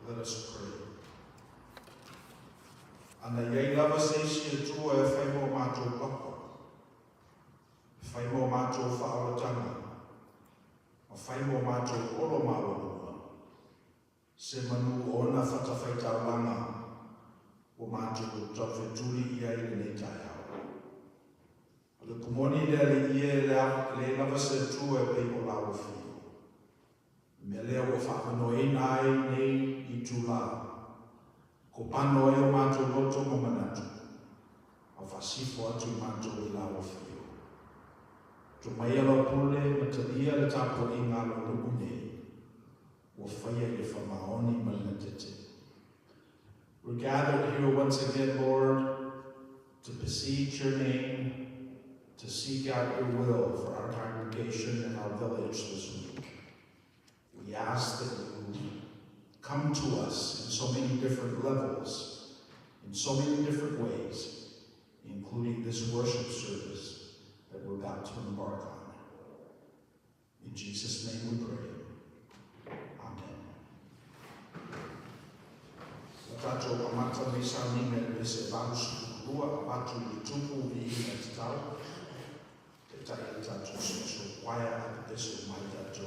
Let us pray. Ana iei lava seisi e tua e whai mō mātou papa. Whai mō mātou whaoratanga. Ma whai mō mātou oro māwanua. Se manu o na whatawhaitauranga o mātou tawheturi ia i nei tai hao. Le kumoni le ie le lava se tua e pei o lau whio. Me lea o whakanoina ai nei i tūlā. Ko pano e o mātou loto mo manatu. A whasifo atu mātou i lau whio. Tu mai ala pule ma te ia le tapo i ngā luku nei. O whaia i whamaoni malinatete. We're gathered here once again, Lord, to beseech your name, to seek out your will for our congregation and our village this week. We ask that you come to us in so many different levels, in so many different ways, including this worship service that we're about to embark on. In Jesus' name we pray. Amen. Tato amata me sa ninga me se valusu. lua, a watu li tupu vi ina te tau, te tai e tatu so waia a te so mai tatu.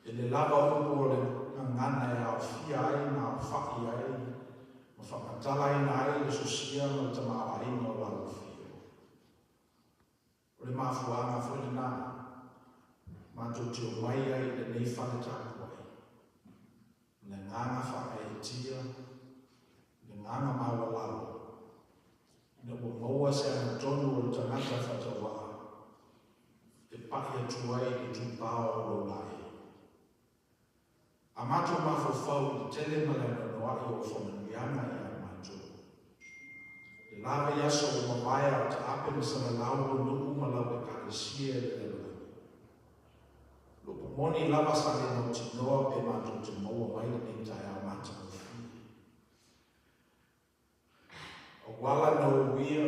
Ele lava o le ngana e au fia ai na au whaki ai, ma whakatala ai na ai le sosia ma tama ai no la o fia. o le mafuanga fo le nā. Mātou te o mai ai le nei whane tāku ai. Le nganga whaka tia, le nganga mawalalo. Na o maua se ana tonu o le tangata whatawaa. E paki atu ai i tu pāo o lo lai. A mātou mawhawhau i tele malana noai o whanangianga i a mātou. Le lawa yaso o mawaya o ta ape na sana lau o nuku malau e kāresia e le lai. Loko moni lava sa le no tinoa pe mātou te maua mai le nei tai a mātou o whii. O wala no uia,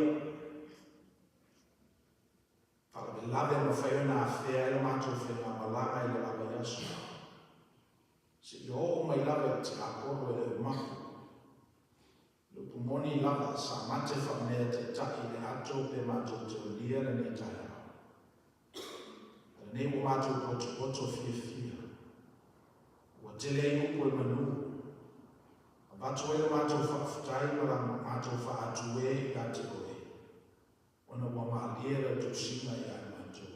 whala me lawe ma whaiona a whea e mātou whenga malanga i le lawa yaso. Se i o mai lawe te akoro e le maku. Loko moni lava sa mate whamea te taki le ato pe mātou te o lia le nei tai a. Nei o mātou poto fia. Ua tele i upo e manu. A watu e le mātou whakawhitai mara mātou whaatue i ka te oe. Ona ua maaliera tu singa i ai mātou.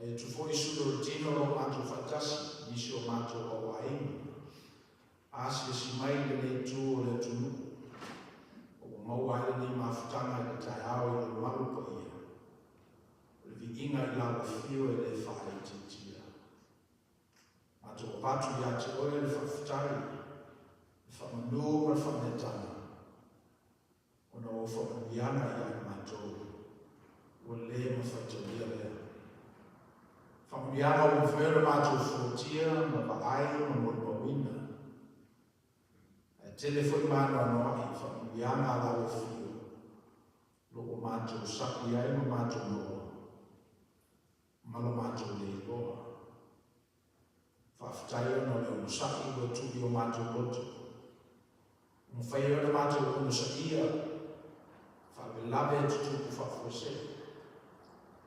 E tu fo i sudo tino o mātou whatasi, nisi o mātou o wainga. Asi si mai le nei tu o le tunu. O maua ele ni mawhutanga i le tai au i le malupa ia. Inga i lawa fio e le whae te tia. Mātou o patu i ate oe le whawhitai, le whamanu ma whametana. Ona o whamanuianga i ai mātou, o le ma whaitawia lea. Whamanuianga o mwhera mātou whotia, ma waai ma mwina. E telefoni māna anoa i whamanuianga a lawa fio. Loko mātou saki ai ma mātou noa. Malo mātou le iloa. Whawhitai ono le unusaki ua tuki o mātou loto. Mwhai ona mātou unusakia. Whawe lawe tutuku whawhose.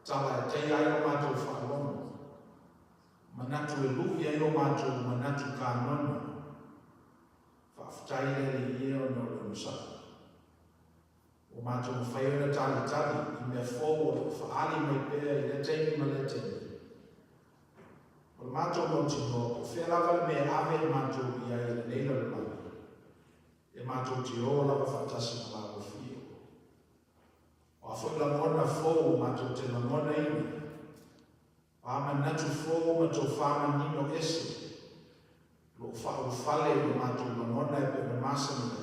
Tala e tei ai o mātou whaalono. Manatu e luhi ai o mātou manatu ka nono. Whawhitai le ia ono le unusaki. O mātou mwhai ona tali i mea fōo whaali mai pēr i le teimi ma le teimi. O mātou mo tino, o whēlawa me ave mātou i ai le neila le mai. E mātou te o lawa whatasi ma lawa fio. O a whai la mona fōo mātou te la mona ina. O a manatu fōo mātou whama nino ese. Lo whao whale o mātou la mona e pe me māsani.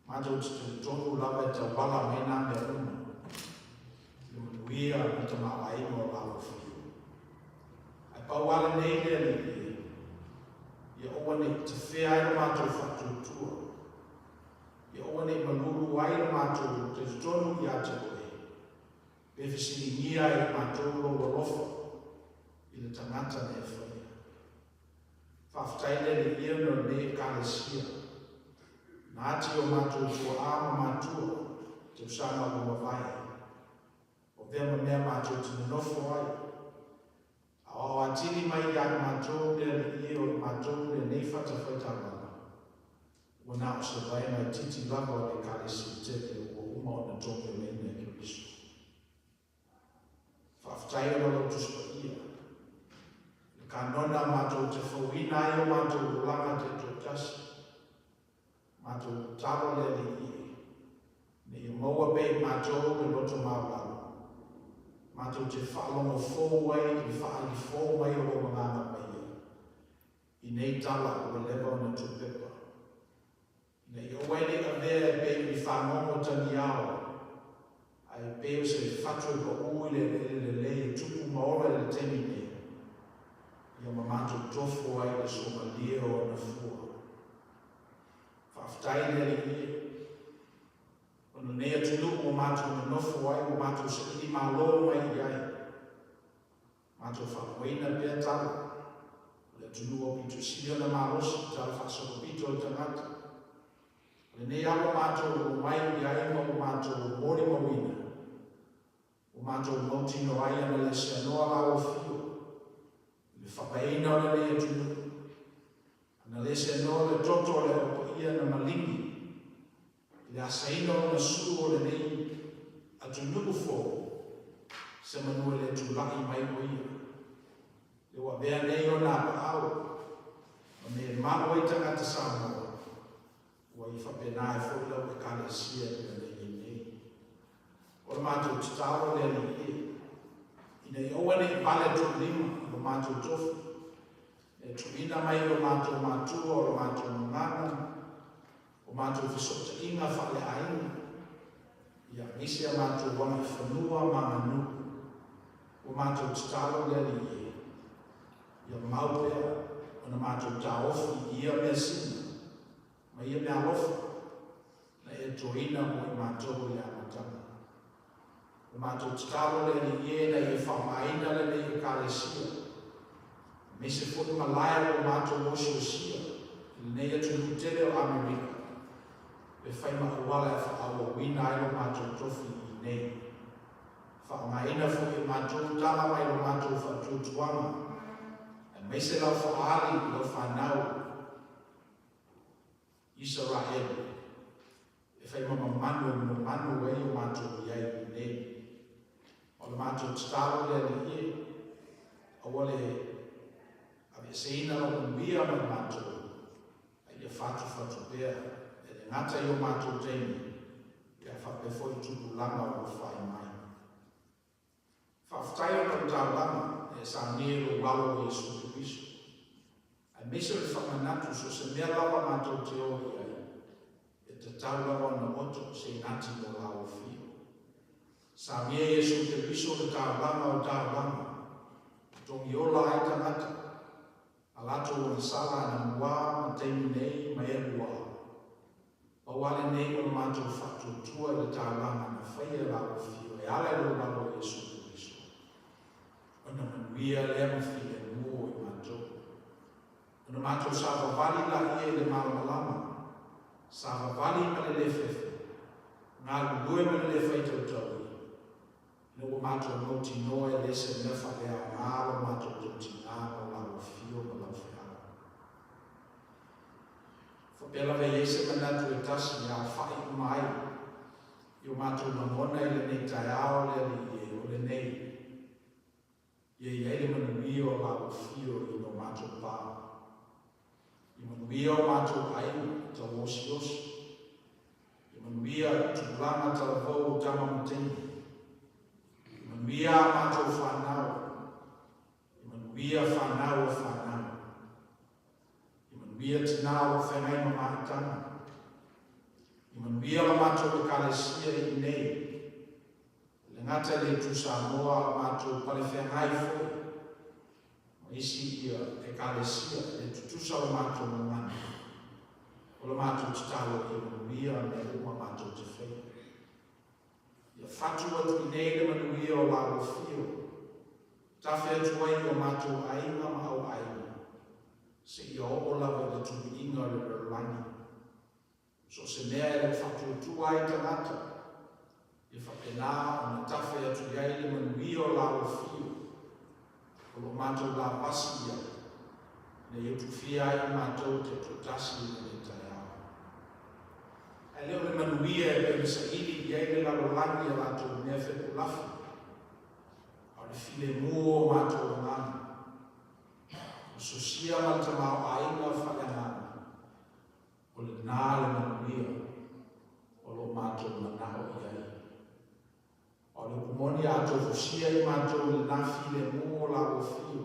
Mātou te tonu lawa e te wala mai nā mea uma. Le manuia i te maa aingo lawa whiu. Ai pauala nei lea li ia oa nei te whea i mātou whatutua. Ia oa nei manuru ai mātou te tonu i ate koe. Pewhisini ngia i mātou lo walofa i le tangata ne whaia. Whawhitai le ia no nei kālesia. Nāti o mātou kua āma mātua, te usanga o mawai. O vema mea mātou tine nofo ai. A o atini mai i ai mātou lea li o mātou lea nei whata whaitanga. O nā o se vai mai titi lava o le kālesi tete o uma o na tonga mene ki riso. Whawhitai o lo tuspa ia. Ka nona mātou te whauina ai o mātou langa te totasi. Mātou taro le li ne i maua pei mātou me loto mawala. Mātou te whaalongo fōwai i whaali fōwai o manganga mai. I nei tala o le lewa na tupepa. Ne i oe ne ka vea e pei i whanongo tani ao. Ai pei se whatu e ka ui le tupu maora le temi ne. Ia ma mātou tofo ai le Somalia o na fua. Whawhitai le li ono nea tunu o mātou na nofo ai o mātou se ili mālo mai i ai. Mātou whakwaina pia tala. Le tunu o pito silia na mālosi tala whasoko pito o tangata. Le nea o mātou o mai i ai ma o mātou o mori mawina. O mātou mautino ai ana le se anoa la o fio. Le whakaina o le nea tunu. Ana le se anoa le toto le o ia na malingi. Le asaino na su o le nei. atu nuku fō, se manua le tūlaki mai o ia. Le wa bea nei o nā pa au, o me mao i tangata Samoa, wa i whapena e fō lau e kāle sia i nei nei. O le mātou titaro le ni e, i nei oane i pale tō lima, o mātou tofu, e tuina mai o mātou mātua, o mātou ngana, o mātou fisota inga whale aina, ia misi a mātou wanga i whanua manganu, o mātou titaro le ni e, ia maupea, o na mātou taofi ia mea sina, ma ia mea lofa, na e toina mo i mātou le amatanga. O mātou titaro le ni e na i whamaina le ni i kālesia, me se fotu malaya o mātou mosiosia, i nei atu nutele o Amerika, e whaima kuala e whaawa wina ai o mātou tofi i nei. Whaamaina fu i mātou tala mai o mātou whatutuanga, e me se lau whaali i lau whanau Israel, e whaima manu e o mātou iai i nei. O le mātou titaro le ni e, awale ave seina o mbia mai mātou, ai le whatu pēr, e le ngata i o mātou teimi, ia whape foi tupu langa o whai mai. Whaftai o na tau langa, e sa nero walo i Jesu Kristo. Ai mese le whamanatu so se mea lawa mātou te oi ai, e te tau lawa na moto se ngati o lao fio. Sa mea Jesu Kristo le tau langa, tongi ola ai tangata, alato o na sala na mua, ma teimi nei, ma e mua. Pawale nei o mātou whatutua le tālanga na whaia lao fio, e ale lo lalo Jesu Kristo. O na manuia lea mawhi e mua i mātou. O na mātou sa wawali la ia le malamalama, sa wawali ma le lefefe, ngā lulue ma le whaitautau. No o mātou mauti noe le se nefa lea ngālo mātou tauti ngālo lao fio ma lau whiara. Whapela vei ese manatu e tasi a whai mai, i o mātou mamona i le nei tai ao le li e o le nei. Ia i eile manuia o lao fio i no mātou pā. I manuia o mātou aina ta osi osi. I manuia tupulanga ta lavou o tama mateni. Manuia mātou whanau, i manuia whanau o whanau, i manuia tinau o whengai ma mātana, i manuia la mātou e kālesia i nei, le ngata le tu Samoa mātou pale whengai fwoi, ma isi ia e kālesia le tutusa o mātou mangana, o la mātou titalo i manuia me uma mātou te whei. Ia whatu atu i nei le manuia o lao fio. Tawhi atu ai o mātou ainga ma au ainga. Se ia o lawa le tumi inga le rarani. So se mea e le whatu atu ai tangata. Ia whapena o na tawhi atu i ai le manuia o lao fio. O lo mātou la pasi ia. Ne ia tufia ai mātou te tutasi i le tai au. E leo le manuia e pe sa ili i eile lalo langi a mātou mea wheku lafi. A le file mua o mātou ngana. O sosia ma te mao ainga whale ngana. O le nā le manuia o lo mātou manao i ai. O le kumoni a tō fusia i mātou le nā file mua o lalo fio.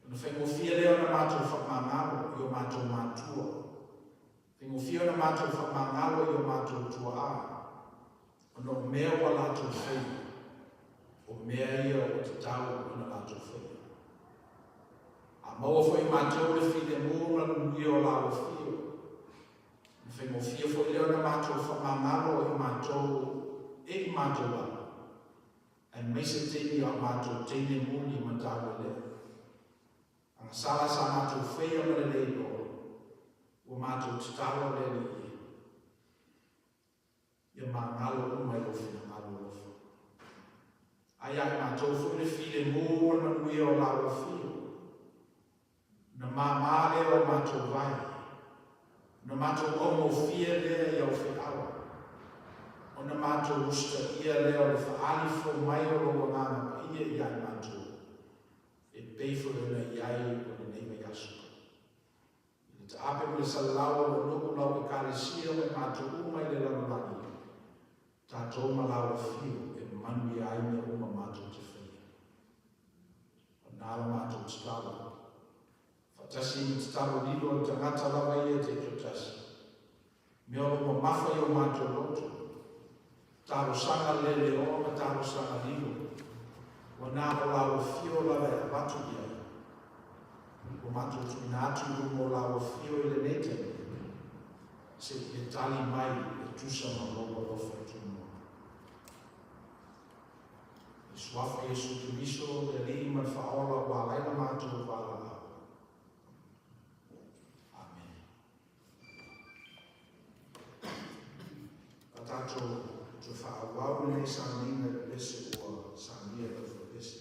O na whengo fia leo na mātou whakmangaro i o mātou mātua. Tengo fio na mātou whamangalo i o mātou tua a. O no mea wa lātou whai. O mea ia o te tau o na lātou whai. A maua whai mātou le while mūna nungi o lao fio. Ni whengo fio whai leo na mātou whamangalo i mātou e i mātou a. E meise teini o mātou teini mūni ma tāua leo. Anga sala sa mātou whai o mele leino. O mātou titaro le li e. Ia mā ngalo umai o whina ngalo lofa. Ai ai mātou whune while mō na nui o lao whio. Na mā māle o mātou vai. Na mātou omo whia lea i au whi awa. Ona mātou usta ia leo le whaalifo mai o lo ngana pa ia iai mātou. E peifo le na iai o le nei mai asu. I te ape mo le salawa o nuku lau e kare sia me mātou umai le lalolani. Tātou malawa fiu e manu i aime uma mātou te whia. O nāra mātou te tala. Whatasi i te talo lilo o te ngata lawa ia te kiotasi. Me olo mo mawhai o mātou loto. Tāro sanga lele o ma tāro sanga lilo. Wa nāra lawa fio lawa e watu ia. O mātou tu nātu mo lawa fio i le nete. Se e tali mai e tusa ma logo lofa tumo. Swafa Yesu Kristo le li ma faola wa laila mātou wala. Amen. Tātou te whaawau nei sānina lese o sānia le lese.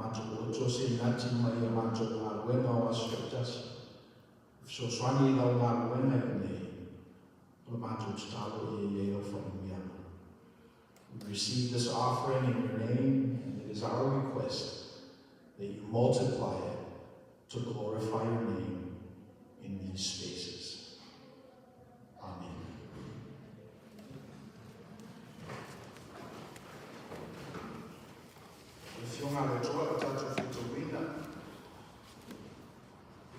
mātou o tō se inati mai a mātou ngā ruenga o aspectasi. So swani lau ngā ruenga i nei, o mātou tatalo i e o whanuiana. We receive this offering in your name, and it is our request that you multiply it to glorify your name in these spaces. Amen. If you're not a joy, touch of the winner,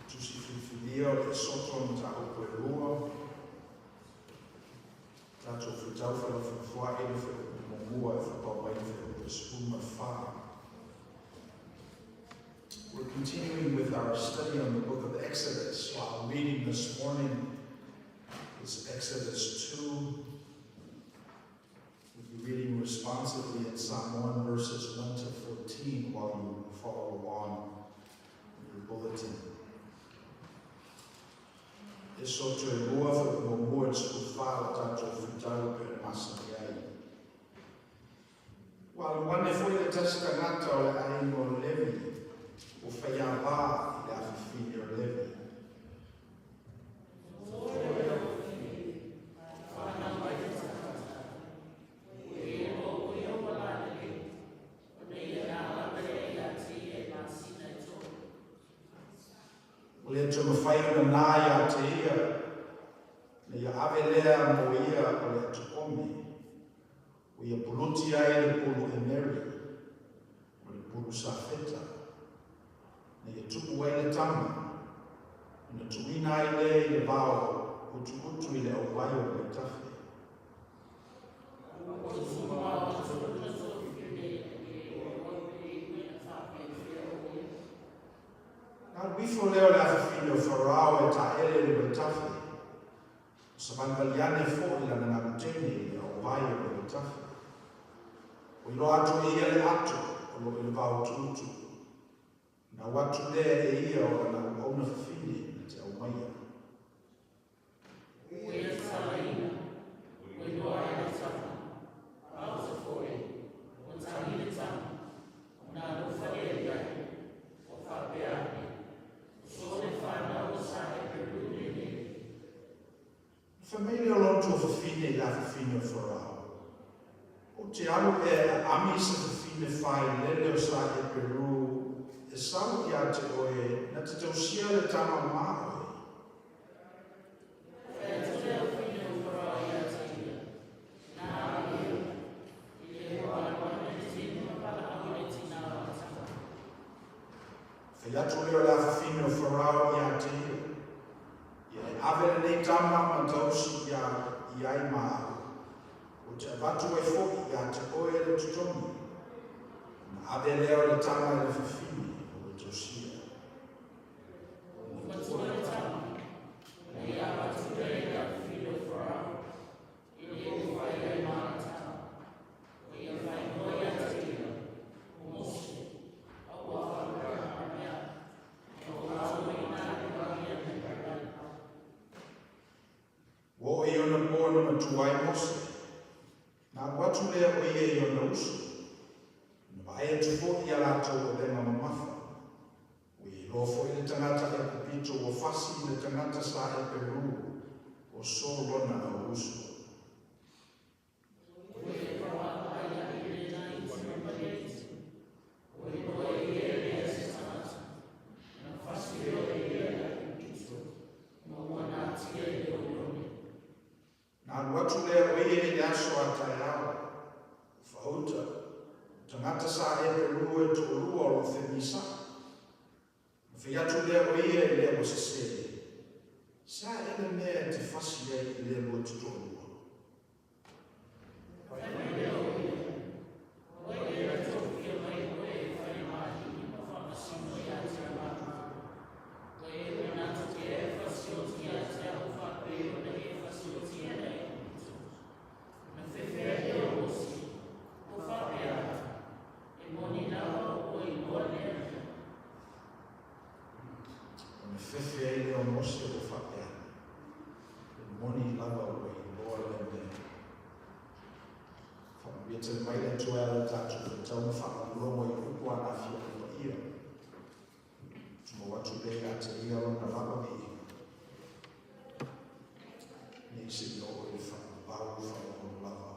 to see Filio, the Soton, Tahoe, touch of the Taufa, for 4 We're continuing with our study on the book of Exodus. While reading this morning is Exodus 2. We'll be reading responsively in Psalm 1, verses 1 to 14 while you follow along in your bulletin. So to remove the words who file that of the Taupe Masayai. While one if we test the natural animal living, or Fayaba, the Afifin living. Let him find a naya to hear. May Avelea Moia or let Omi. We are Pulutia, the Pulu Emeri, or the Pulu Safeta. May you took away the tongue, and the Tuina day the bow, who to put to the Ohio with Taffy. Now, before Leo Lafino Farao and Taele with Taffy, Savangaliane Ford and Naguteni, the Ohio with Taffy. We know how to hear the actor, or we vow to. Now, what today a year or an owner of feeling, it's a way. We are Salina, we know I am Sama, I was a 40, when Salina Sama, when I was a lady, or Fabiani, so they find out what side of the room. Familiar lot of a feeling that a female for our. O te alu e amisa te whine whai lele o sa e Peru, e sau ki a te oe, na te tau sia le tama maoe. E te teo whine o whara i a te ia, nā ia, i e hoa wana e tino pala au e tina o a tama. Whai atu leo la whine o whara i a te ia, i e awere nei tama ma tausi i ai maa. O te avatu e whoki a te oe le tutongi, na ade leo le tama le whiwhini o le tosia. O matua le tama, nei avatu rei a whiwhino wharau, i le uwhai ai maa tama, o ia whai noi a te ia, o mosi, a ua whakara a mea, o au i nā i wangia me karai. Wo i ona pōna matuai mosi, nā watu lea o ia i o na usu, na vai e tupo i a lātou o le mamamafa. O i rofo i le tangata e kupito o fasi i le tangata sa e Peru, o so rona o usu. O i roa ai a i le nai i mapareiti, o i roa i e le se tangata, na fasi o e le a kupito, mo wana tia i le o nā watu lea o ie le aso a tai au, whauta, tangata sa e Peru e tō rua o whenisa. Whi atu lea o ie lea o se sa e le mea te whasi e lea o te tō rua. Whai lea o ie, o ie a tō kia mai o e whai mahi i ma whamasino i a te amata. O ie me nā te e whasi o ti a te au whakpe o ne e whasi o ti a nei. Fefe ai leo mose o whapea. Moni lava o i loa lende. Whamawia te mai le tuela tatu o tau na whakamurongo i upua na fia i tu lea te ia o na lava ni si o i whakabau whakabau lava.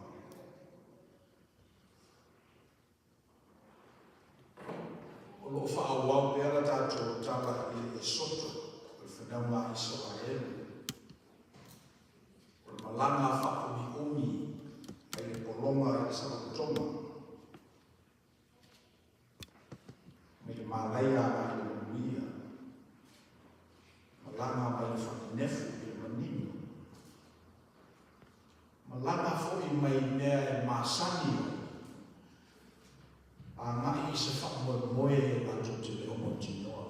O lo whaawau pēra tātou tala i soto, o whanau ngā Israel. O le malanga whakumi umi, ai le polonga i Saratonga. Me le malaia ai le muia. Malanga mai le whakinefu i le manini. Malanga fōi mai mea e māsani a ngai i se whakamoe e atu te le homo tinoa.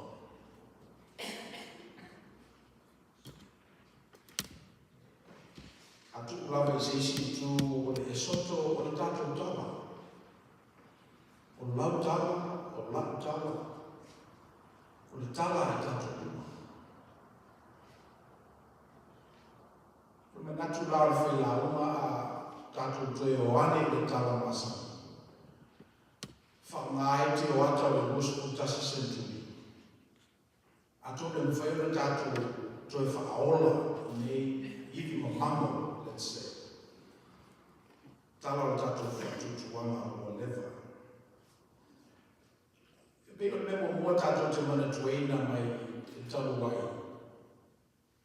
Atu lawa i se isi tu o le e soto o le tātou tala. O lau tala, o lau tala, o le tala e tātou tuma. Ma natu lau le whai launga a tātou toi o ane le tala masa. Whaungai te o ata o le musku tasi senturi. Ato le mwhai o le tātou toi whaaola nei iwi mamamo, let's say. Tala o tātou whaatutuanga o lewa. E pēko le memo mua tātou te mana tueina mai te talu wai.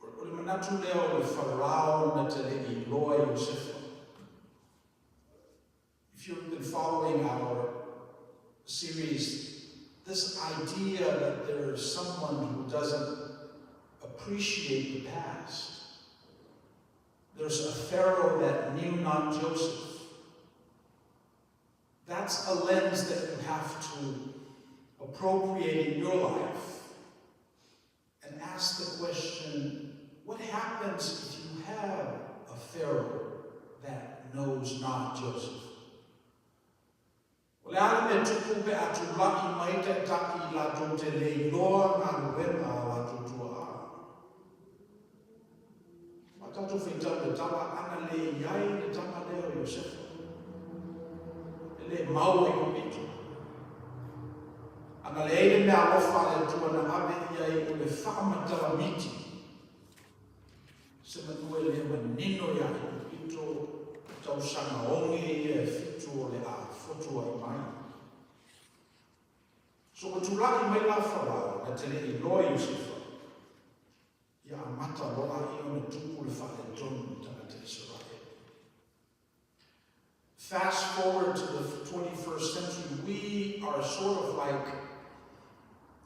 O le manatu leo le wharao na te legi loa Iosefa. If you've been following our series, this idea that there is someone who doesn't appreciate the past. There's a Pharaoh that knew not Joseph. That's a lens that you have to appropriate in your life and ask the question, what happens if you have a Pharaoh that knows not Joseph? O le ala me tupu pe atu laki mai te taki la tō te lei loa ngā ruenga la tō tua a. Ma tatu whaitau le tawa ana le iai le tama leo Iosefa. E le mau e kumitu. Ana le eile mea ofa le tua na abe iai o le whakamatawa miti. Se manue le manino ia i kumitu tau sanga ongi e fitu o le a fotua i mai. So o tulaki mai la wharao na tele i loa Iosefa. Ia amata loa i o na tupu le whare tonu tanga te Israel. Fast forward to the 21st century, we are sort of like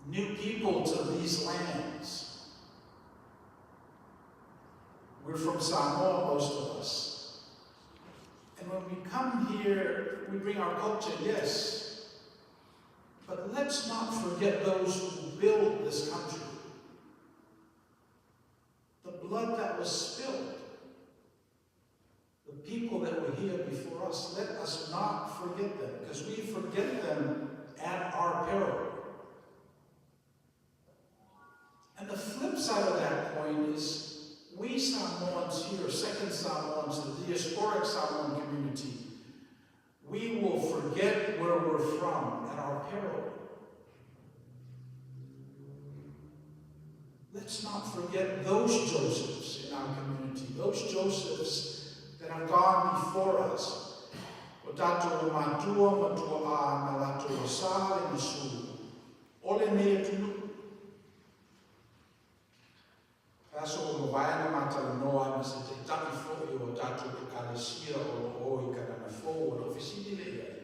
new people to these lands. We're from Samoa, most of us. And when we come here, we bring our culture, yes. But let's not forget those who built this country. The blood that was spilled. The people that were here before us. Let us not forget them, because we forget them at our peril. And the flip side of that point is, we Samoans here, second Samoans, the diasporic Samoan community, we will forget where we're from at our peril. Let's not forget those Josephs in our community, those Josephs that have gone before us. O tātou matua matua a na lātou sāle na su. Ole mea tunu. Aso o vaina matala noa ma se te taki fōi o tātou te kalesia o oi karana fō o ofisini le iai.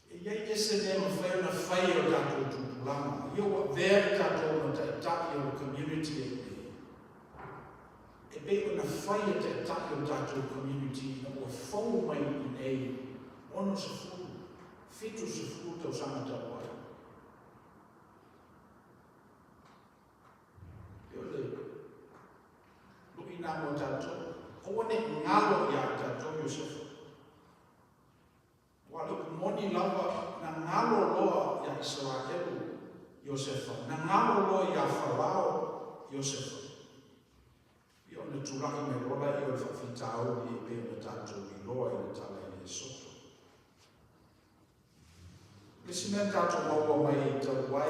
E iai ese ne ma whai na whai o tātou tupulanga. Ia wa veri tātou ma te taki o community e me. E bei o na whai o te taki o tātou community na o whau mai i nei. Ono se fū, fitu se fū tau sangata wai. Nā mo tātou, o wane ngalo ia tātou Iosefa. Wa luku moni lawa na ngalo loa ia Israelu Iosefa, na ngalo loa ia Farao Iosefa. Ia ona tūraki me rola i o whawhitao i pe o tātou i loa i na tala i soto. Lesi mea tātou wawa mai i tau wai,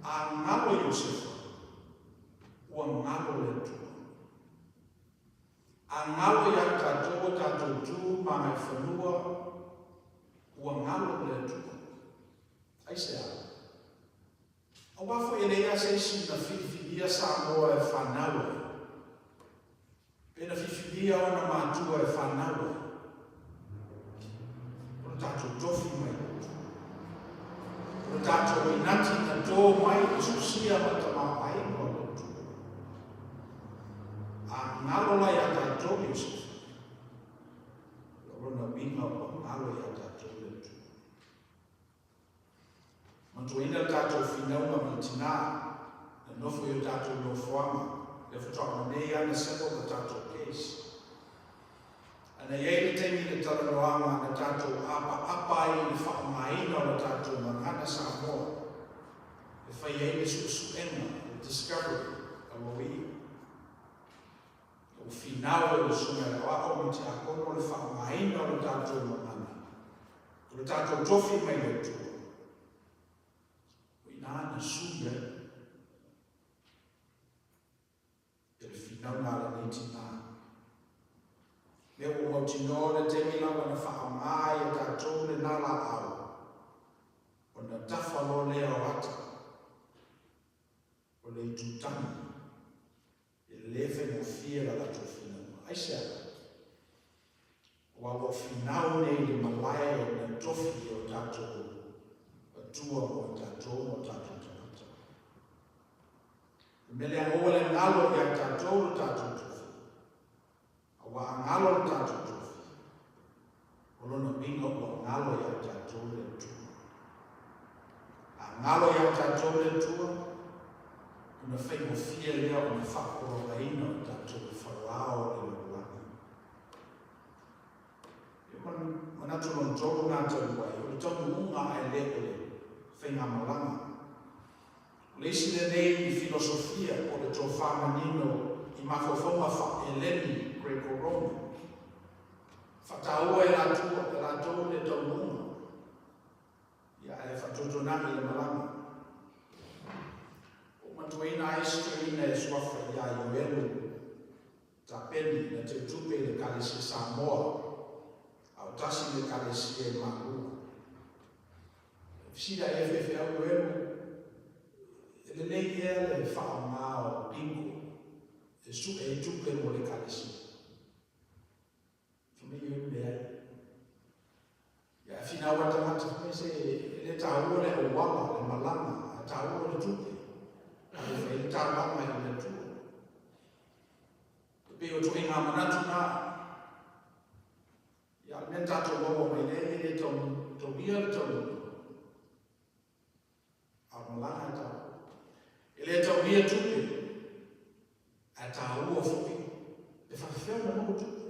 a ngalo Iosefa, ua ngalo le tua. A ngalo ia tātou tū ma ngai whanua, ua ngalo le tua. Ai se a. A wafo e leia se isi na whiwhiria sa moa e whanaua. Pena whiwhiria o na mātua e whanaua. Ora tātou tofi mai. Ora tātou inati na tō mai e susia ma ta maa ai mo le tua. A ngalo lai a tātou Iosefa. Ora na winga o ngalo ia tātou le tua. Mantuina tātou whinaunga ma tina, na nofo i tātou nofoanga, le whatoa nei ana sebo ka tātou keisi. Ana iei le teimi le talanoanga na tātou apa i le whakamaina o le tātou mangana sa moa. Le whai ei le suenga, le discovery, a wawii. O whinau e le sunga le wako mi te akono le whakamaina o le tātou mangana. O le tātou tofi mai le tua. Na suya e le finau nga la ni tina. Le o tino le temi lawa na whaamai e tātou le nala au. O na tawhalo lea o ata. O le tutani. E lewe mo fia la lato finau. Ai sea. O finau nei le malaya o na tofi o tātou tua o tātou o tātou tanata. Mele a oa le ngalo i a tātou o tātou tufi. A wa a ngalo o tātou tufi. O lona mingo o ngalo i a tātou le tua. A ngalo i a tātou le tua, una whai mo fia lea o na whakoro reina o tātou le wharao le lorani. Manatu non tōru ngā tau wai, o le tau unga e leo le whainga malanga. Leisi le nei i filosofia o le tō whamanino i mawhawhaunga wha Eleni Greco-Roman. Whataua e rātou le tau unga. Ia e whatotonami le malanga. O matuina estuina e swafa ia Ioelu ta peni na te tupe le kalesi Samoa. Au tasi le kalesi e Mahua. Sida e whewhi au elu, e le nei ea le whao ngā o pingo, e su e tupe mo le kalesi. Whame i ulu lea. Ia whina wata mata whame se, e le tāua le o wala, le malanga, a tāua le tupe. E le tāwanga i le tua. Pe o tuhi ngā manatu nā. Ia men tātou wawa mai le tau ia le tau malanga tau. E le tau mia tupe, a tau ua fupi, e whawhiau na moku tupe.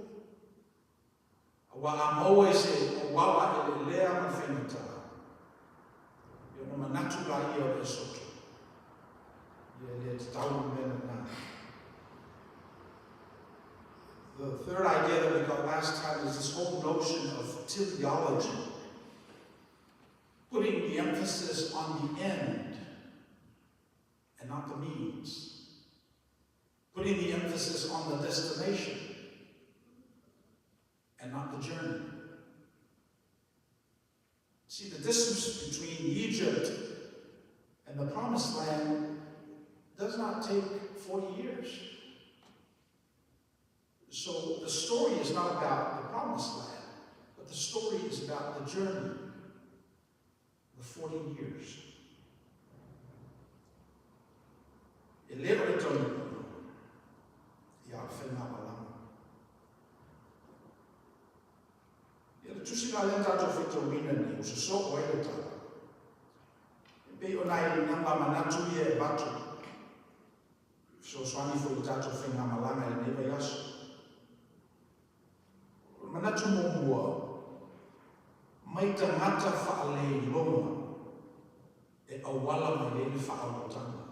A wa a maua e se, o wawa e le lea ma whenata. Ia na manatu la ia o le soto. Ia le te tau mena nā. The third idea that we got last time is this whole notion of teleology. Putting the emphasis on the end and not the means. Putting the emphasis on the destination and not the journey. See, the distance between Egypt and the Promised Land does not take 40 years. So the story is not about the Promised Land, but the story is about the journey. The 40 years. E leo e tonu kono, i a whenā malanga. Ia le tusi ngā lenta to whito wina ni, o se soko e le tāna. E pei o nai namba manatu i e batu. So swani fo i tātou whenā malanga e neva yasu. Manatu mo mua, mai ta mata whaalei longa e awala mai le whaalotanga.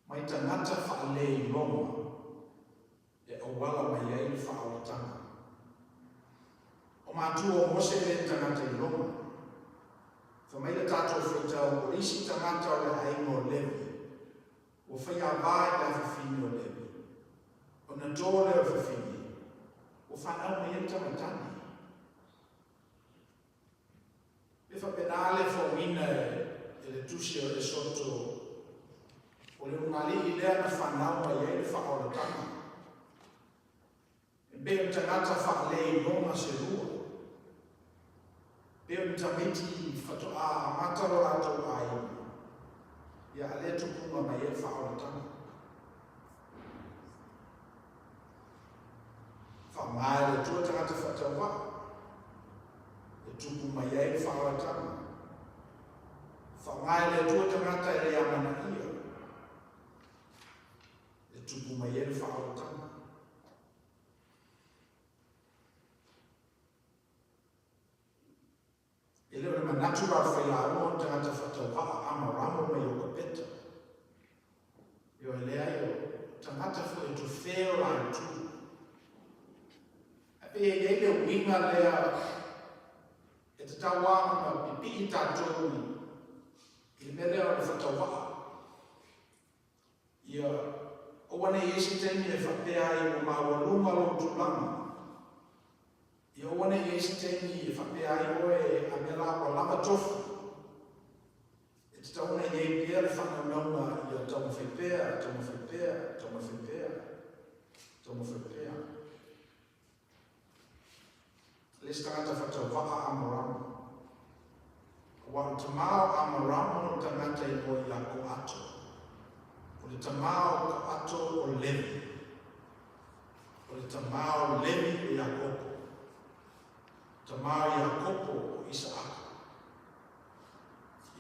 Mai ta mata whaalei longa e awala mai le whaalotanga. O mātua o mose le tangata i longa. Whamaila tātou whaitau, o isi tangata o le aingo levi, o whaia vai la whiwhini o levi, o na tōle o whiwhini, o whanau me ia tamatani. E whapenale whawina e le tusi o le soto, o le ungali I lea na whanau mai e le whaolatanga. E beo tangata whaalei nonga se rua. Beo tamiti whatoa a mataro ato ai. Ia ale tupunga mai e whaolatanga. Whaongai le tua tangata whatawa. E tupu mai e whaolatanga. Whaongai le tua tangata e le amana ia. E tupu mai e whaolatanga. E leo na manatu wa whaila o tangata whatawa ama ramo mai o ka peta. Io e lea io tangata fu e tu wheo lai tu. E e leo winga lea e te tawa ma pipi I tātou I me leo le whatawa. Ia o wane esi teni e whapea I o mawalunga lo tulanga. Ia o wane esi teni e whapea I oe a me la o lama tofu. E te tauna I e pia le whanaunga ia tau mawhipea, tau mawhipea, tau mawhipea, tau mawhipea. Le stangata whatawa amaramu. Wa tamao amaramu no tangata I o ia ko ato. O le tamao ko ato o levi. O le tamao levi o Iakopo. Tamao Iakopo o Isaaka.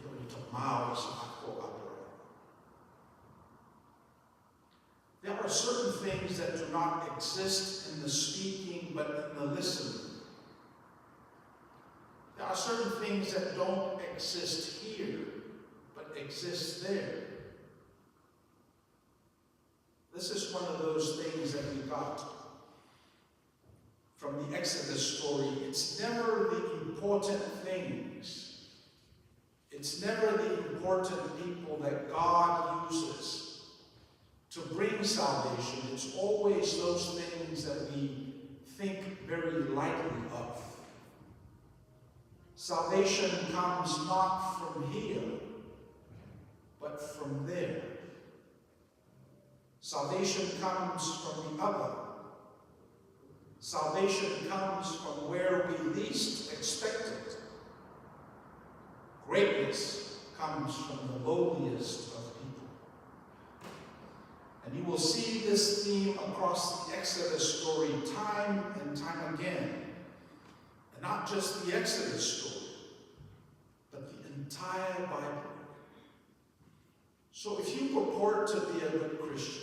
Ia o le tamao Isaaka o Abraham. There are certain things that do not exist in the speaking but in the listening. There are certain things that don't exist here but exist there. This is one of those things that we got from the Exodus story. It's never the important things. It's never the important people that God uses to bring salvation. It's always those things that we think very lightly of. Salvation comes not from here, but from there. Salvation comes from the other. Salvation comes from where we least expect it. Greatness comes from the lowliest of people. And you will see this theme across the Exodus story time and time again. And not just the Exodus story, but the entire Bible. So if you purport to be a good Christian,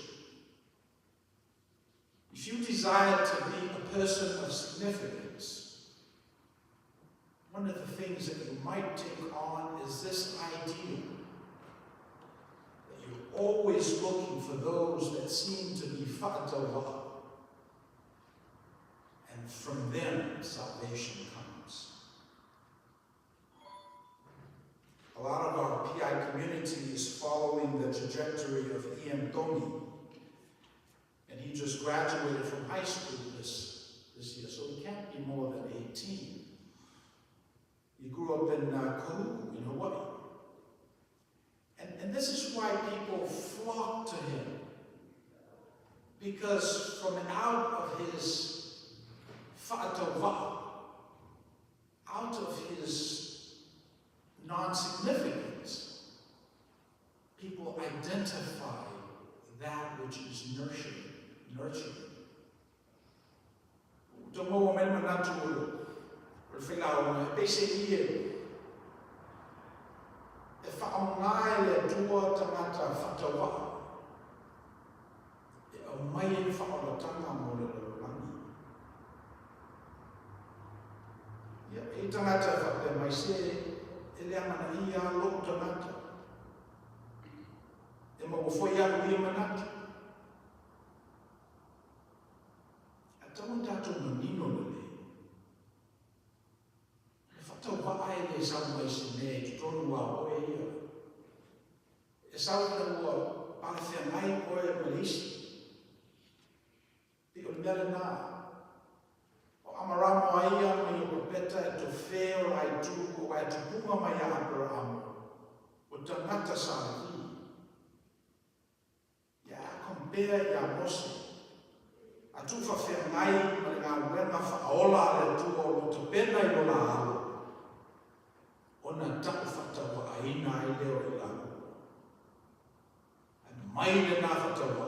if you desire to be a person of significance, one of the things that you might take on is this idea that you're always looking for those that seem to be fa'atawa, and from them salvation comes. A lot of our PI community is following the trajectory of Ian Tony. And he just graduated from high school this year, so he can't be more than 18. He grew up in Kahuku, in Hawaii. And this is why people flock to him. Because from out of his fa'atawa, out of his non-significance, people identify that which is nurturing. Tomo men manatu refilao basically e whaongai le tua tangata whatawa e au mai e whaolatanga mo le lorangi. Ia e tangata whapea mai se e lea mana ia lo tangata e mo foi ia ia manatu. Tau tātou manino le. E whatau waai le ni samu e sine ki tonu wa oe ia. E sau na ua pala whengai oe malisi. Ti o mele nā. O amaramo a ia mai o peta e to wheo ai tu o ai tu punga mai a Abraham. O tangata sa ki. Ia kompea ia Mose. A tu fa whengai mai ngā wenga whaola ale tu o lo te pena i lo la alo. Ona taku whatawa a ina i leo i lau. Ana mai le nā whatawa.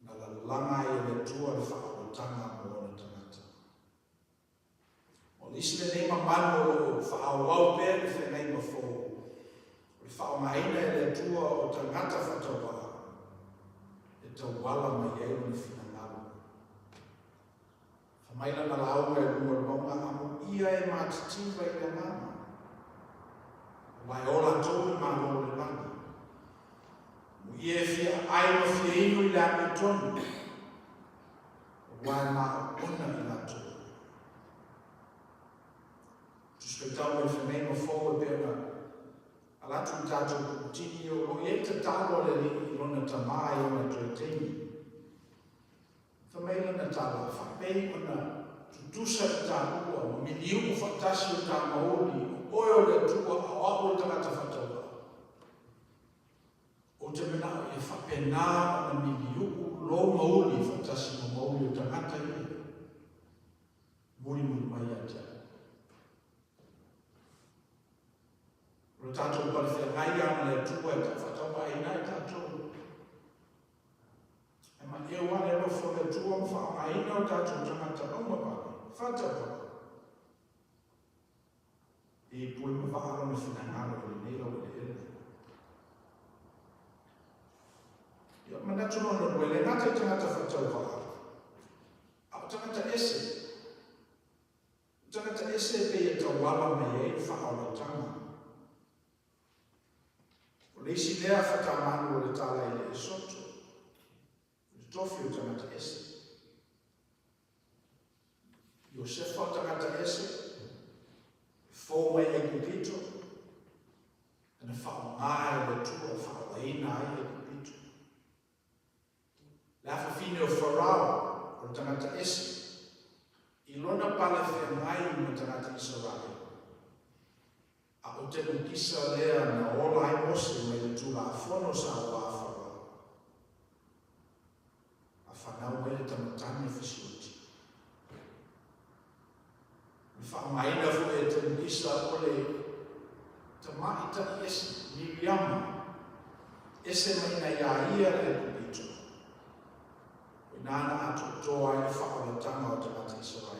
Na la langa i le tua le whaotanga mo ona tangata. O lisi le neima manu o whaawau pēr le whengai ma fō. O le whaongaina i le tua o tangata whatawa. E tau wala mai e una whina ngalo. Whamaila na lau e runga amo ia e mātitiva i le ngama. Wai ola tōu mā lō le langi. Mu ia e fia ai ma fia inu i le ame tonu. Wai mā ona i la tōu. Tuskatau e whanei ma fōu e pēna. Alatu tātou kutini o e te tālo le li i rona tamai o na tueteni. Whamaila na tālo, whapei o na tutusa i tālua, o miliu whatasi o tā maoli, o oe o le tua a o tangata whataua. O te mena o e whapena o na miliu lo maoli whatasi o maoli o tangata i. Muri mai a te. O tātou pare whengai ana le tua e ta whataua i nai tātou. E ma e wane rofo le tua ma whaongaina o tātou tangata aumapane. Whataua. E pui ma whaaro na whinangaro i le neira o le ere. Ia manatu no no le ngata i tangata whataua. A o tangata ese. Tangata ese pe e tawala me e whaaro tanga. O le isi lea whakamanu o le tala i le esoto. Le tofi o tangata ese. Iosefa o tangata ese. Fōmai e kupito. Ana whaongai le tua whaoaina ai e kupito. Le awhawhine o Farao o tangata ese. I lona pala whengai ma tangata Israel. A o te mukisa lea na ola ai mose mai le tula a whono sa o a Farao. A whanau mai le tamatani whisioti. I whaongaina fu e te mukisa o le tamaita ese, Miriama. Ese mai na ia le kupito. O nana atu toa i whaolatanga o tangata Israel.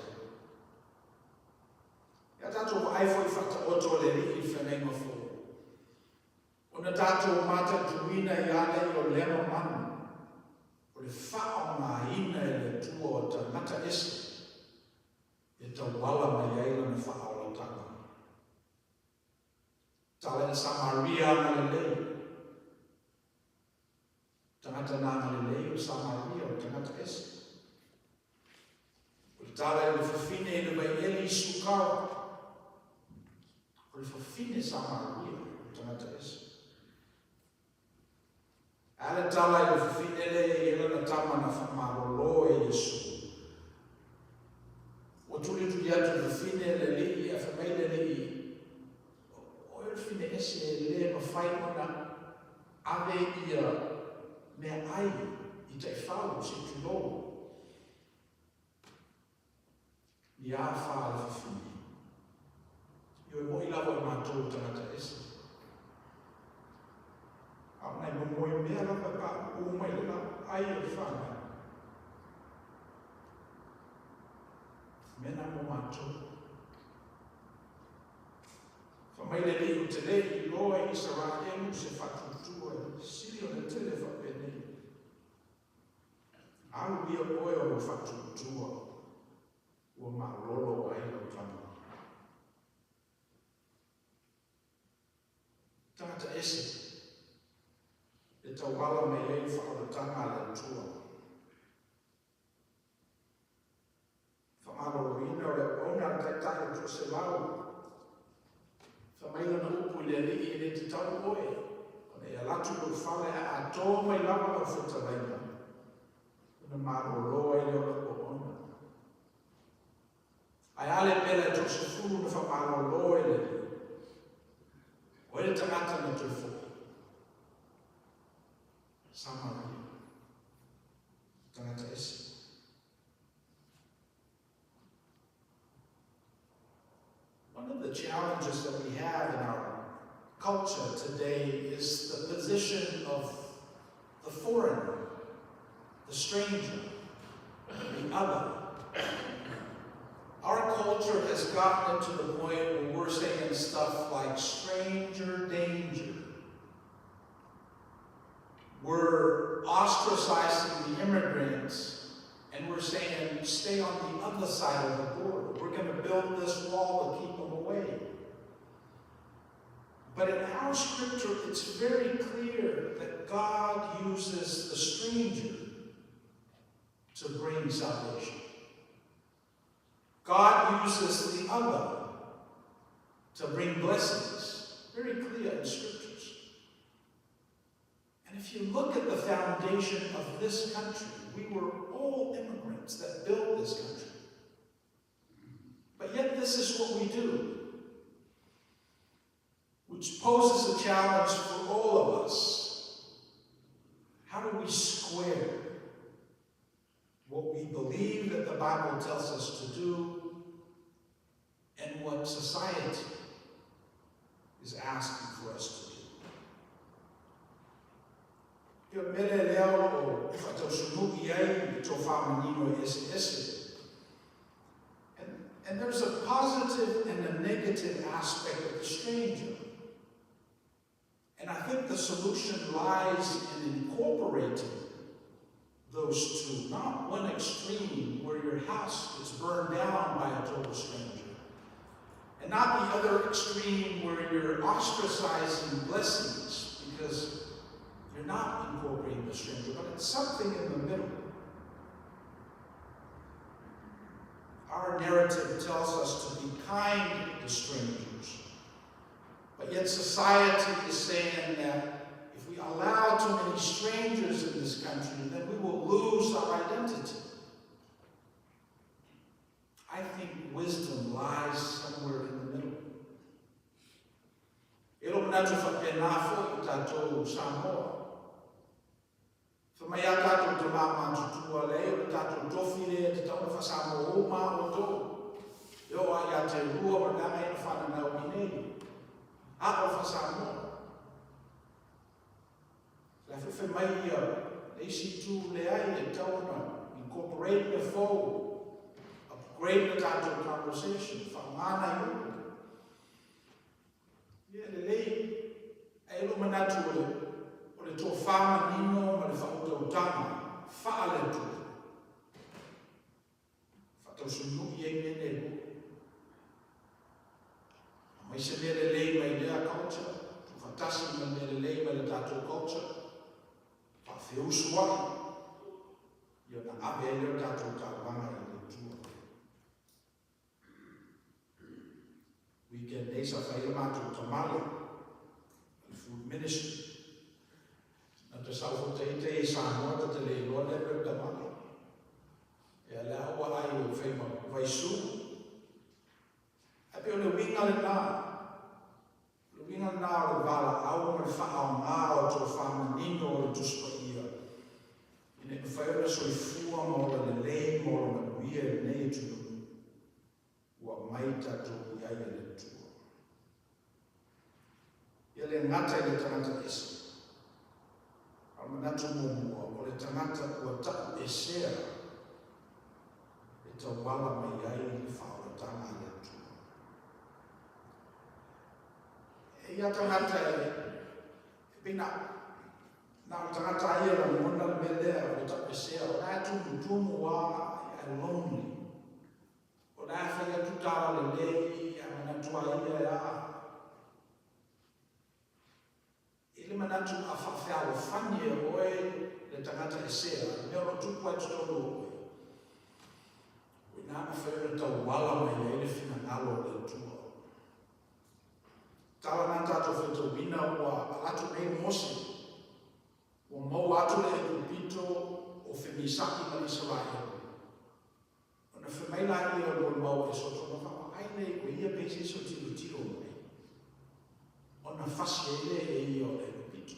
Ia tātou ai foi whata oto le ri i whenei mawho. O na tātou mata tuina i ale i o lema manu. O le whao ngā ina e le tua o tangata ese. E ta wala mai eila na whao la tanga. Tala na Samaria na le lei. Tangata nā na le lei o Samaria o tangata ese. O le tala e le whawhine e le mai eli sukara. O le whawhine Samaria o tangata ese. Ale tala i le whawhine le e lana tama na whamarolo e Yesu. O tuli atu le whawhine le li a whamaile li. O le whawhine ese e le mawhai ona ave ia mea ai i te whau se tulo. I a wha le whawhine. Io e moi lawa i mātou tangata ese. Au nei mo moi mea lawa ka o mai la ai e whana. Mena mo mātou. Whamaile li o te lei i loa i Israelu se whatutua i siri o na tele whapenei. Au ia oe o whatutua ua mārolo ai o tanga. Tangata ese, e tau wala me ei whakaratanga le tua. Whamaro ina o le ona tai tai o se lau, Whamaila na upu le li le te tau oe. Kone ia latu lo whale a tō mai lawa o whetaraina. Kone maro loa i leo o ona. Ai ale mele to se furu na whamaro loa i le li. O ele tangata na tui fo. Samaria. Tangata esi. One of the challenges that we have in our culture today is the position of the foreigner, the stranger, the other. Our culture has gotten to the point where we're saying stuff like stranger danger. We're ostracizing the immigrants, and we're saying stay on the other side of the border. We're going to build this wall to keep them away. But in our scripture, it's very clear that God uses the stranger to bring salvation. God uses the other to bring blessings. Very clear in scriptures. And if you look at the foundation of this country, we were all immigrants that built this country. But yet this is what we do, which poses a challenge for all of us. How do we square what we believe that the Bible tells us to do and what society is asking for us to do? And there's a positive and a negative aspect of the stranger. And I think the solution lies in incorporating those two, not one extreme where your house gets burned down by a total stranger, and not the other extreme where you're ostracizing blessings because you're not incorporating the stranger, but it's something in the middle. Our narrative tells us to be kind to strangers, but yet society is saying that if we allow too many strangers in this country, then we will lose our identity. I think wisdom lies somewhere in the middle. Ero manatu whapenafo I tātou Samoa. Whamai a tātou te māma tutua leo, tātou tofire, te tauna whasamo o mā o tō. Eo ai a te rua o nanga ina whananau minei. A o whasamo. La whiwhi mai ia, leisi tū le ai e tauna, incorporate the foe, upgrade the tātou conversation, whamana iu. Ia le lei, e lo manatu o le tō whama nino ma le whautau tama, whaale tū. Whatau sunu i e mene ro. Mai se mere lei mai lea culture, tu whatasi ma mere lei mai le tātou culture, Whewsuai, ia na awe e leo tātou tāwanga I le tua. Weekend days a whaia mātou tamale, I food ministry. Na te sauho te ite e Samoa te le iloa le reo tamale. E a lea ua ai o whaima waisu. Ape o le winga le nā. Le winga nā o le wala au me whaao ngā o tō whama nino o le tuspa ia. Ine te whaera soi fua mora le lei mora na uia e nei tunu. Ua mai tātou iai e le tua. Ia le ngata I le tangata esi. A manatu mua o le tangata ua tapu e sea. E ta wala mai iai I whaora tanga le tua. Ia tangata e pina na tangata ia la mona le melea o ta pesea o na tumu wa e lonely o na whaia tutara le lei a manatua ia a ele manatu a whawhea o whani e oe le tangata e sea mea o tupu atu tonu oe o na whaia tau wala mai e le whina ngalo le tua. Tala nā tātou whetau wina ua alatu nei Mose. Ua mau atu le kupito o whemisaki ma Israel. Ona whemaila i o lua mau e soto na whama aile o ia peise so tiro tiro nei. Ona whasi e i o le kupito.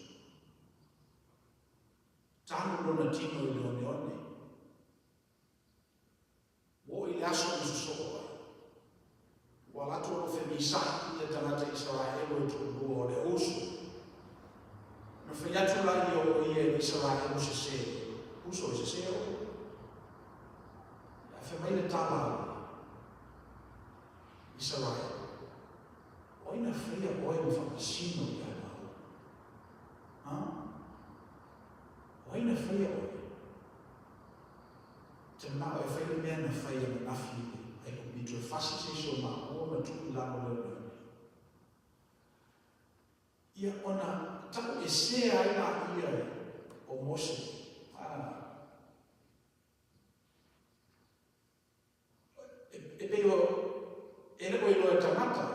Tānu lona tino i leone one. Wo i le aso na susoko ai. Ua latu o whemisaki le tangata Israel o tu lua o le usu. Na whaiatu lai o ia Israel o se se. Uso o se se o. Na whamaile tala o Israel. O ina whaia o ina whakasino i ai mau. O ina whaia o ina. Te nao e whaile mea na whaia na nafi ai o mito e whasi se so ma o ma tuku lamo leo leo. Ia ona tako e se ai na ia o Mose. E peo, e leko i loa tangata,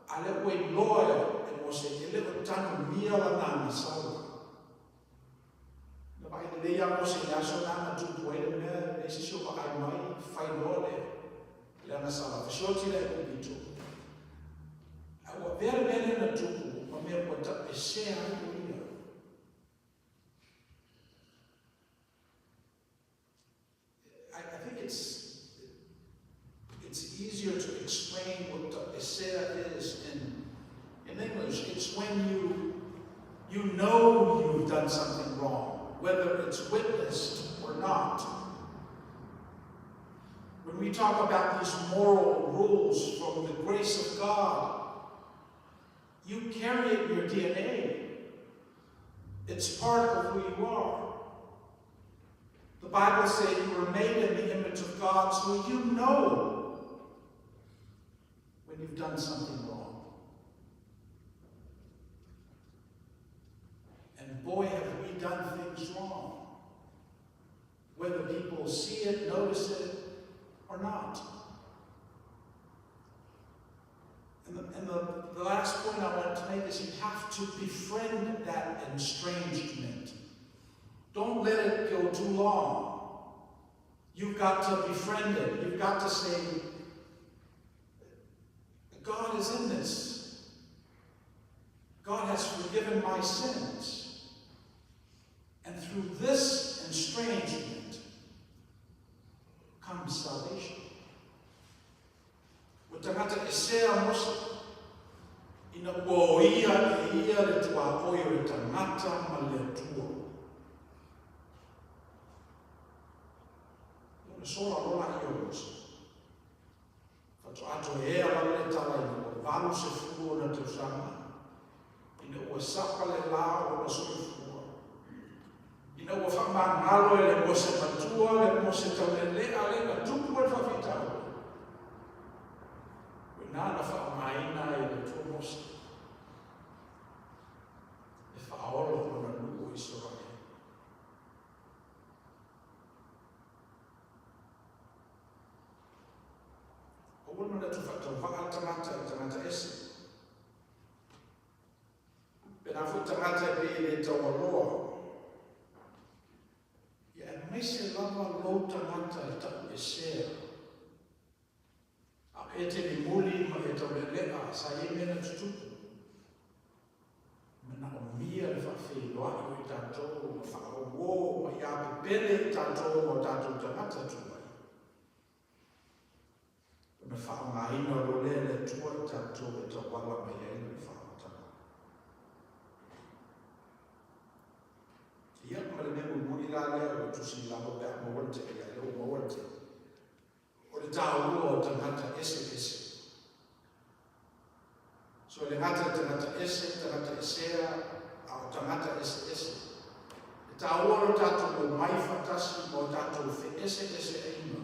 a leko i loa e Mose, e leko tanu mia la nana sawa. Na pai le ia Mose i aso nana tupu e le mea, e si sopa ai mai, fai loa le ana sawa. Fisioti le e kupito. Awa vere mele na tupu, mea kua ta e se ai o ia. I think it's easier to explain what the Esea is in English. It's when you know you've done something wrong, whether it's witnessed or not. When we talk about these moral rules from the grace of God, you carry it in your DNA. It's part of who you are. The Bible says you were made in the image of God, so you know when you've done something wrong. And boy, have we done things wrong. Whether people see it, notice it, or not. And the last point I want to make is you have to befriend that estrangement. Don't let it go too long. You've got to befriend it. You've got to say, God is in this. God has forgiven my sins. And through this estrangement comes salvation. O tangata e sea Mose, ina ua ia e ia le tua oio e tangata ma le tua. Ina sola rola i o Mose. Fatu ato e ea le tala ina o valu se fuo na te usanga. Ina ua sapa le la o na soi fuo. Ina ua whama ngalo e le Mose matua, le Mose tau le lea le na tupu e whawhitau. Nana whaamaina e le tō Mose. E whaoro o na nuku Israel. O wana na tu whatau waka tangata ese. Pena fu tangata e le tau aloa. Ia e meise lama lo tangata e tau e sea. E te ni muli ma e tau le lea sa e mena tutupu. Mena o mia le whawhi loa i tātou, ma whao wō, ma i api pele i tātou o tātou tangata tuai. Me whao ngā ina ro le tua i tātou e tau wala mai e le whao tanga. Ia ma le nemu muli la lea o tusi lamo pēr mawante e a leo mawante. O le tāua o tangata ese. So le ngata tangata ese, tangata esea, au tangata ese. Le tāua o tātou o mai whatasi o tātou fe ese eima.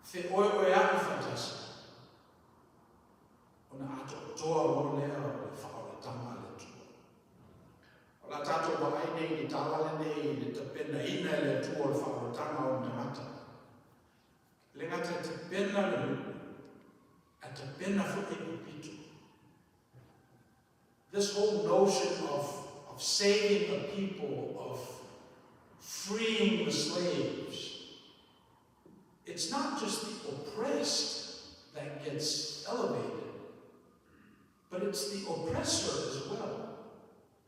Fe oe aki whatasi. O na ato toa o lea o le whao le tama le tua. O la tātou wa ainei ni tāwale nei, ni tapena ina le tua le whao le tama o tangata. Le ngata te pena le huku, a te pena fuke upito. this whole notion of saving the people, of freeing the slaves, it's not just the oppressed that gets elevated, but it's the oppressor as well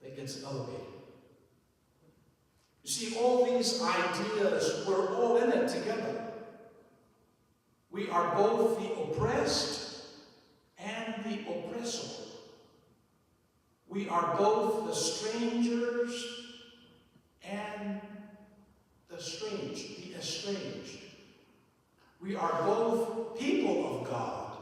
that gets elevated. You see, all these ideas, we're all in it together. We are both the oppressed and the oppressor. We are both the strangers and the estranged. We are both people of God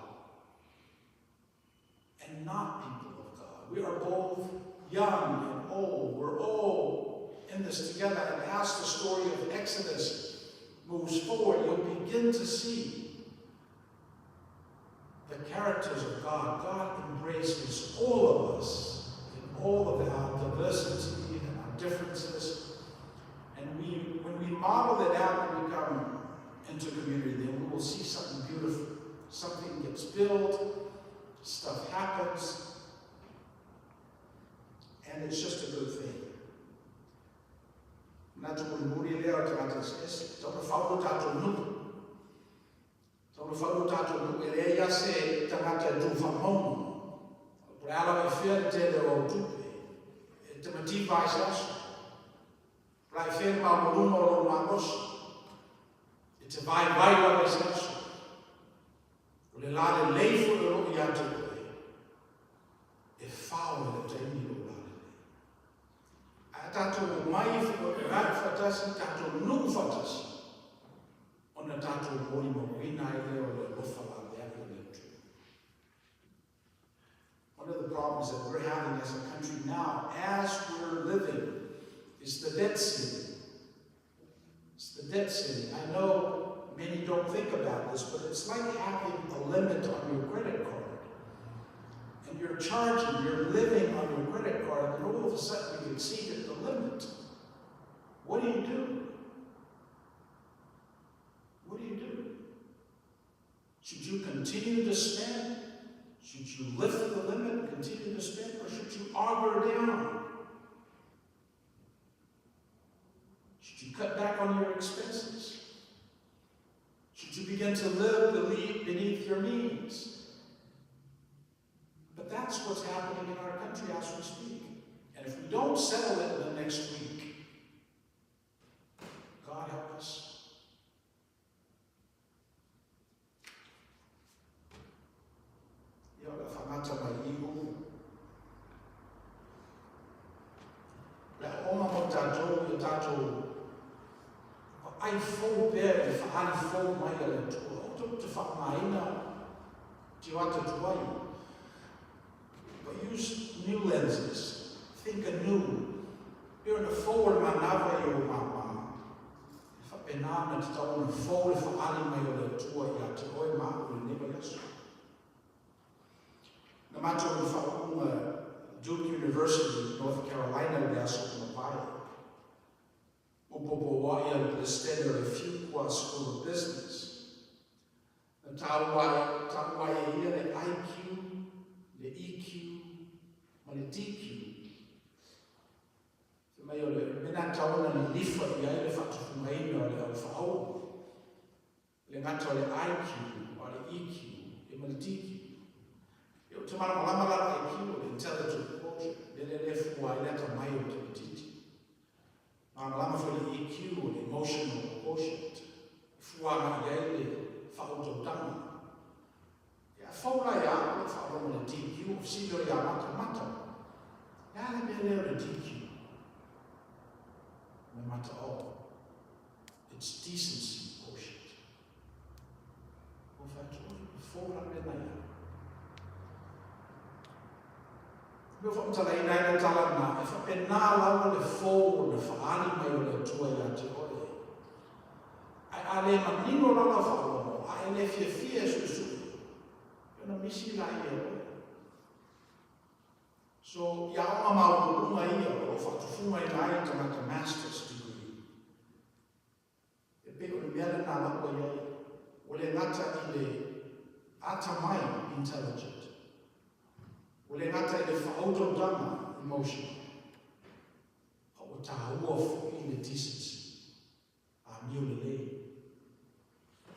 and not people of God. We are both young and old. We're all in this together. And as the story of Exodus moves forward, you'll begin to see the characters of God. God embraces all of us in all of our diversity and our differences. And when we model it out and we come into community, then we will see something beautiful. Something gets built, stuff happens, and it's just a good thing. It's a vai o senso. O le lale leifo e ro i atu koe. E whao le taimi o lale. A tātou mai o rai whatasi, tātou nuku whatasi. O na tātou hoi mo wina i leo le lofa la le aku le tu. One of the problems that we're having as a country now, as we're living, is the debt ceiling. It's the debt ceiling. I know many don't think about this, but it's like having a limit on your credit card. And you're charging, you're living on your credit card, and all of a sudden you've exceeded the limit. What do you do? What do you do? Should you continue to spend? Should you lift the limit and continue to spend? Or should you auger down? Should you cut back on your expenses? Should you begin to live beneath your means? But that's what's happening in our country as we speak. And if we don't settle it in the next week, God help us. Yoga whamata mai iho. La oma mo tātou i tātou ai fōu pēr i whaari fōu mai a le tua. O tō te whamaina te wata tuai. But use new lenses. Think anew. You're in a forward manawa i o mama. Whapenana te tau na fōu i whaari mai a le tua i a te oi maa o le neba yasu. Na mātou i whaunga Duke University, North Carolina, le aso o mapai. Upopoa the Stella Fuqua School of Business. The Tawai the IQ, the EQ, and the DQ. The mayor Minatauna and Lifa, the elephant of Maino, the Alpha, the Nato IQ, or the EQ, and the DQ. You tomorrow Lamala IQ, the intelligent quotient, the F.Y. letter Mayo to the DQ. Lama for the EQ, the emotional quotient. Fuanga yele, whautotanga. Ia whaura ia, le whaurama le DQ, of silo ia mata. Ia le me leo le DQ. Me mata o. It's decency quotient. O whaura me na ia. Me whamtalai nei le talana, e whapena lawa le fōu le whaani mai o le tua ia te ore. Ai ale manino lala whaono, ai le fia susu. Iona misi la ia ore. So, ia oma maurunga ia o whatufunga i lai tangata master's degree. E peko le mea le nā lawa iai, o le ngata i le atamai intelligent. O le ngata i le whaototanga emotion. O ta ua fuki le t-shirts. A miu le lei.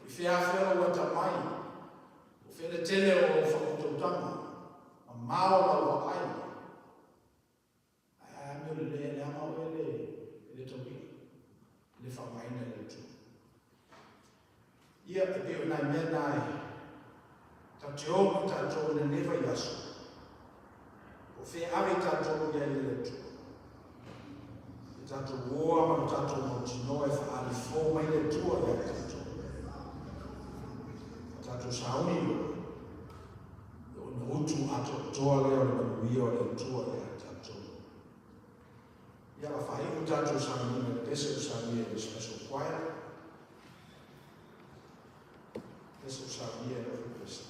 I whea ua ta mai. O whea le tele o whaototanga. A mao la ua ai. A miu le lei le ama o le toki. Le whamaina le tu. Ia e peo nai mea nai. Ta te omu tātou le newa yasu. O whea awe tātou ia i le tu. E tātou oa ma tātou mo tino e wha ali fō mai le tua ia tātou. Tātou sauni o. O na utu ato toa leo le manuia o le tua ia tātou. Ia la whai o tātou sauni me pese o sauni e le special choir. Pese o sauni e le pese.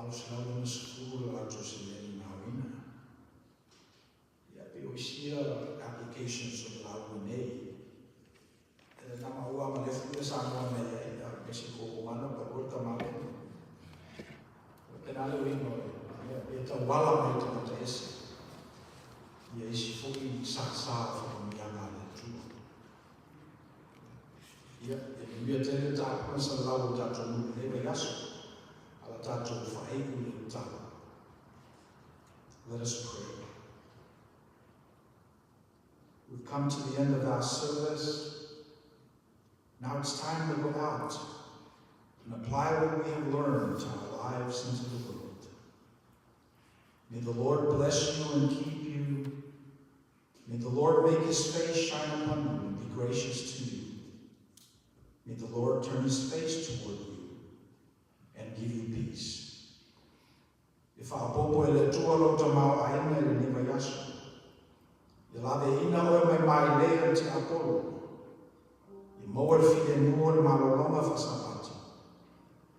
I'll slow in the school, I'll just in Marina. Yeah, we see applications of Launay. Nama ua ma lefu le sanwa me ya Mexico Romano pa urta ma le. Penale wino ya ta wala me ta ese. Ya isi fuki sa fa mi ama le tu. Ya mi tele ta pa sa la ta tu le me yaso. Ala ta tu fa e ku ta. Let us pray. We've come to the end of our service. Now it's time to go out and apply what we have learned to our lives and to the world. May the Lord bless you and keep you. May the Lord make his face shine upon you and be gracious to you. May the Lord turn his face toward you and give you peace. If our popo ele tualo tamau aina ele niva yasu, ilave ina oe mai lea te Apollo, Moa fide mua malolonga fasapati.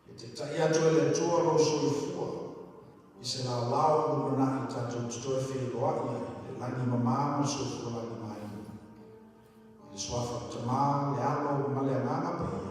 E te tai atu ele tua lo soifua. I se la lau lumana i tatu tutoe whi loa ia. E langi mamama soifua langi mai. I le swafa tamā le alo ma le ananga pe